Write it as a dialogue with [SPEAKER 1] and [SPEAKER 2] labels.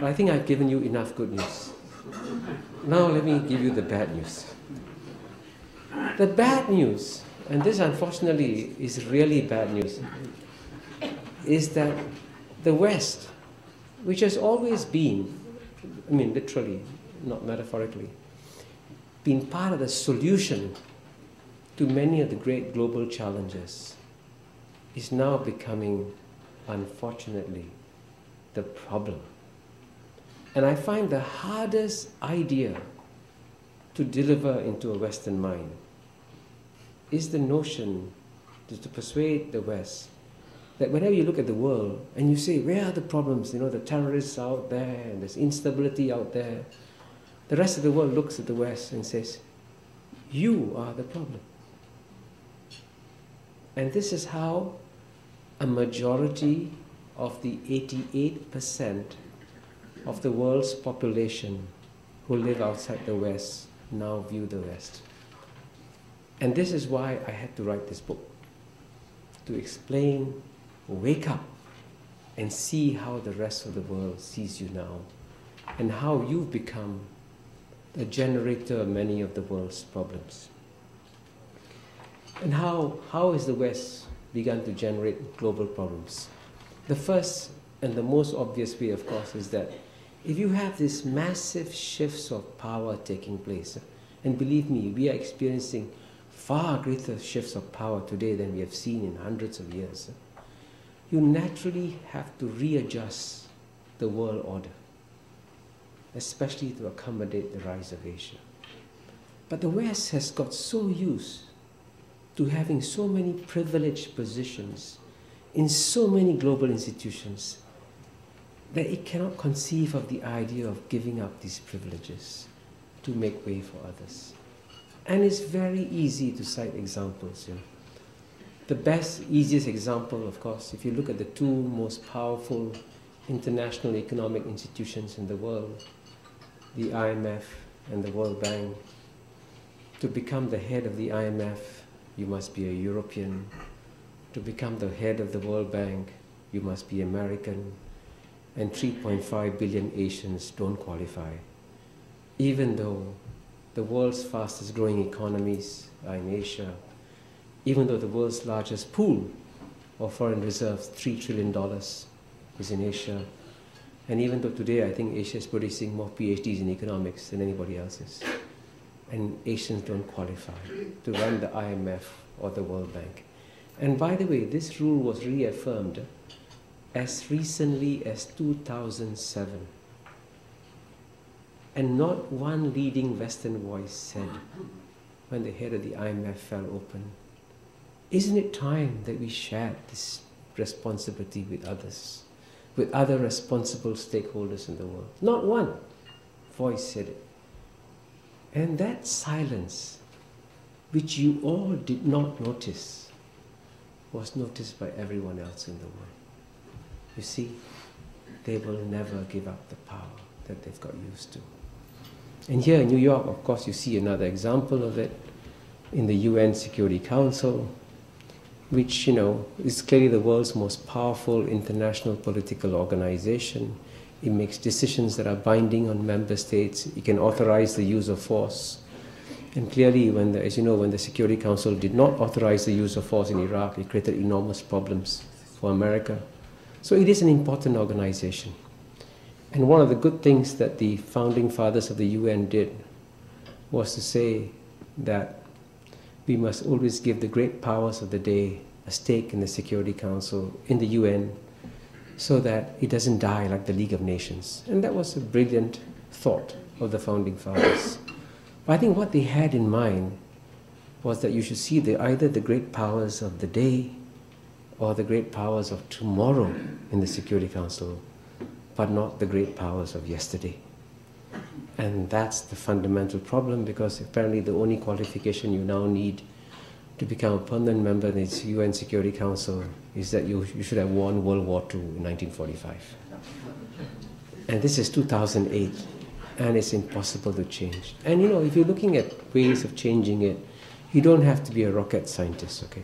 [SPEAKER 1] I think I've given you enough good news. Now let me give you the bad news. The bad news, and this unfortunately is really bad news, is that the West, which has always been, I mean literally, not metaphorically, been part of the solution to many of the great global challenges, is now becoming, unfortunately, the problem. And I find the hardest idea to deliver into a Western mind is the notion to persuade the West that whenever you look at the world and you say, where are the problems? You know, the terrorists out there and there's instability out there. The rest of the world looks at the West and says, you are the problem. And this is how a majority of the 88% of the world's population who live outside the West now view the West. And this is why I had to write this book, to explain, wake up and see how the rest of the world sees you now and how you've become the generator of many of the world's problems. And how has the West begun to generate global problems? The first and the most obvious way, of course, is that if you have these massive shifts of power taking place, and believe me, we are experiencing far greater shifts of power today than we have seen in hundreds of years, you naturally have to readjust the world order, especially to accommodate the rise of Asia. But the West has got so used to having so many privileged positions in so many global institutions that it cannot conceive of the idea of giving up these privileges to make way for others. And it's very easy to cite examples. You know. The best, easiest example, of course, if you look at the two most powerful international economic institutions in the world, the IMF and the World Bank. To become the head of the IMF, you must be a European. To become the head of the World Bank, you must be American. And 3.5 billion Asians don't qualify, even though the world's fastest growing economies are in Asia, even though the world's largest pool of foreign reserves, $3 trillion, is in Asia, and even though today I think Asia is producing more PhDs in economics than anybody else is, and Asians don't qualify to run the IMF or the World Bank. And by the way, this rule was reaffirmed as recently as 2007. And not one leading Western voice said, when the head of the IMF fell open, isn't it time that we shared this responsibility with others, with other responsible stakeholders in the world? Not one voice said it. And that silence, which you all did not notice, was noticed by everyone else in the world. You see, they will never give up the power that they've got used to. And here in New York, of course, you see another example of it in the UN Security Council, which, you know, is clearly the world's most powerful international political organization. It makes decisions that are binding on member states. It can authorize the use of force. And clearly, as you know, when the Security Council did not authorize the use of force in Iraq, it created enormous problems for America. So it is an important organization. And one of the good things that the founding fathers of the UN did was to say that we must always give the great powers of the day a stake in the Security Council, in the UN, so that it doesn't die like the League of Nations. And that was a brilliant thought of the founding fathers. But I think what they had in mind was that you should see either the great powers of the day or the great powers of tomorrow in the Security Council, but not the great powers of yesterday. And that's the fundamental problem, because apparently the only qualification you now need to become a permanent member of the UN Security Council is that you should have won World War II in 1945. And this is 2008, and it's impossible to change. And you know, if you're looking at ways of changing it, you don't have to be a rocket scientist, okay?